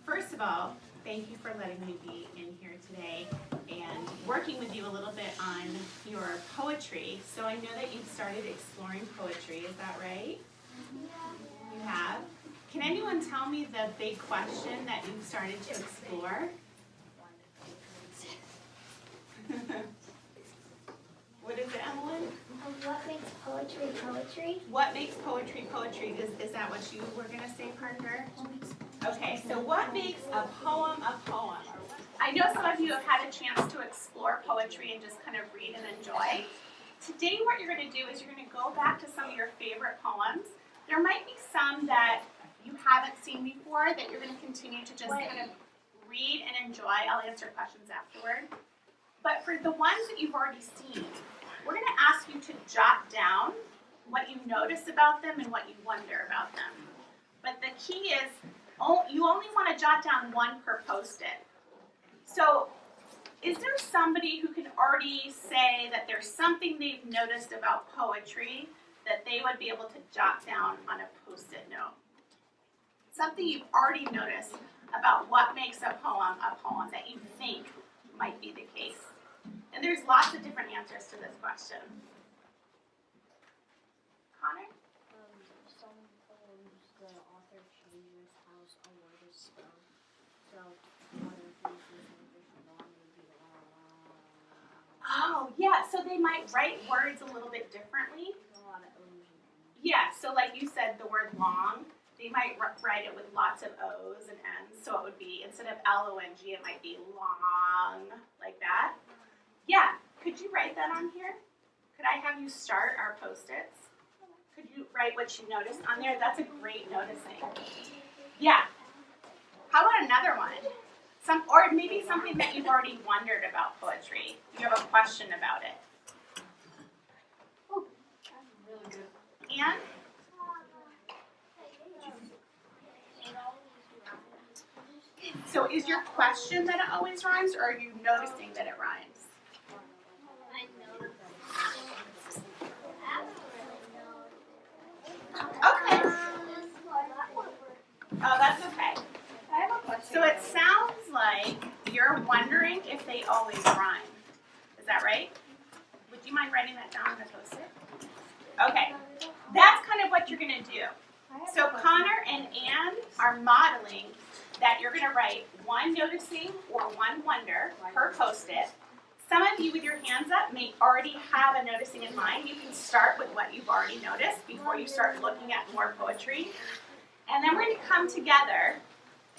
First of all, thank you for letting me be in here today and working with you a little bit on your poetry. So I know that you've started exploring poetry, is that right? Yeah. You have? Can anyone tell me the big question that you've started to explore? What is it, Emily? What makes poetry poetry? What makes poetry poetry? Is that what you were going to say, Parker? Okay, so what makes a poem a poem? I know some of you have had a chance to explore poetry and just kind of read and enjoy. Today what you're going to do is you're going to go back to some of your favorite poems. There might be some that you haven't seen before that you're going to continue to just kind of read and enjoy. I'll answer questions afterward. But for the ones that you've already seen, we're going to ask you to jot down what you notice about them and what you wonder about them. But the key is you only want to jot down one per post-it. So is there somebody who can already say that there's something they've noticed about poetry that they would be able to jot down on a post-it note? Something you've already noticed about what makes a poem that you think might be the case. And there's lots of different answers to this question. Connor? Some poems, the author changes how a word is spelled. So, one of the things is long would be long. Oh, yeah, so they might write words a little bit differently. There's a lot of O's and N's. Yeah, so like you said, the word long, they might write it with lots of O's and N's. So it would be, instead of L-O-N-G, it might be long, like that. Yeah, could you write that on here? Could I have you start our post-its? Could you write what you noticed on there? That's a great noticing. Yeah. How about another one? Or maybe something that you've already wondered about poetry. You have a question about it. Oh, that's really good. Anne? So is your question that it always rhymes, or are you noticing that it rhymes? Okay. Oh, that's okay. I have a question. So it sounds like you're wondering if they always rhyme. Is that right? Would you mind writing that down on the post-it? Okay. That's kind of what you're going to do. So Connor and Anne are modeling that you're going to write one noticing or one wonder per post-it. Some of you with your hands up may already have a noticing in mind. You can start with what you've already noticed before you start looking at more poetry. And then we're going to come together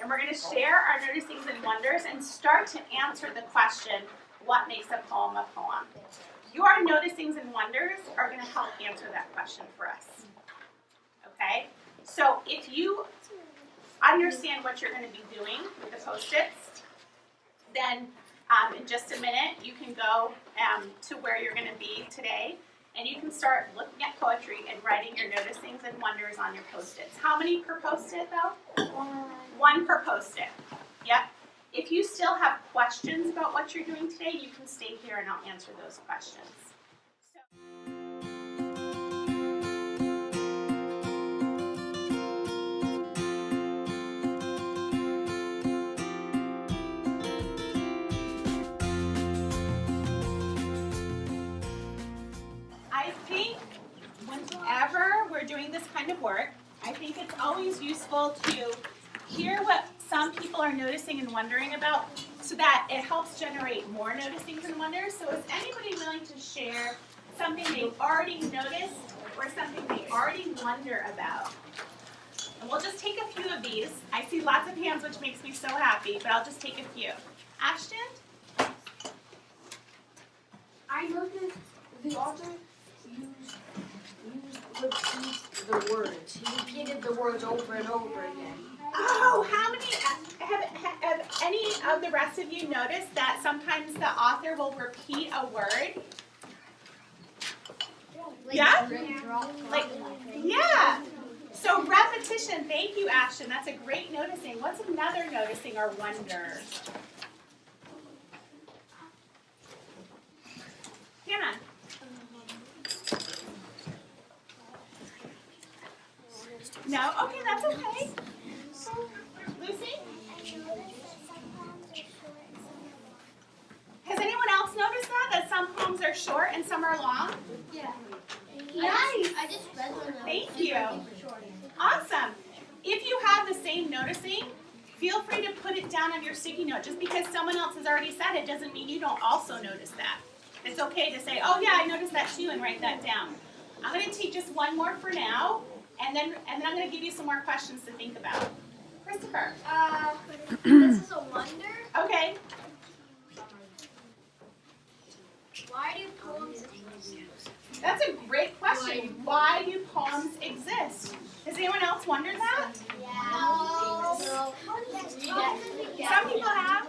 and we're going to share our noticings and wonders and start to answer the question, what makes a poem a poem? Your noticings and wonders are going to help answer that question for us. Okay? So if you understand what you're going to be doing with the post-its, then in just a minute you can go to where you're going to be today and you can start looking at poetry and writing your noticings and wonders on your post-its. How many per post-it though? One per post-it. Yep. If you still have questions about what you're doing today, you can stay here and I'll answer those questions. I think whenever we're doing this kind of work, I think it's always useful to hear what some people are noticing and wondering about so that it helps generate more noticings and wonders. So is anybody willing to share something they've already noticed or something they already wonder about? And we'll just take a few of these. I see lots of hands, which makes me so happy, but I'll just take a few. Ashton? I noticed the author used repeat the words. He repeated the words over and over again. Oh, how many, have any of the rest of you noticed that sometimes the author will repeat a word? Yeah? Like, yeah. So repetition, thank you, Ashton. That's a great noticing. What's another noticing or wonder? Hannah? No? Okay, that's okay. Lucy? Has anyone else noticed that some poems are short and some are long? Yeah. I just read one. Thank you. Awesome. If you have the same noticing, feel free to put it down on your sticky note. Just because someone else has already said it doesn't mean you don't also notice that. It's okay to say, oh yeah, I noticed that too, and write that down. I'm going to teach us one more for now, and then I'm going to give you some more questions to think about. Christopher. This is a wonder. Okay. Why do poems exist? That's a great question. Why do poems exist? Has anyone else wondered that? Yeah. Some people have.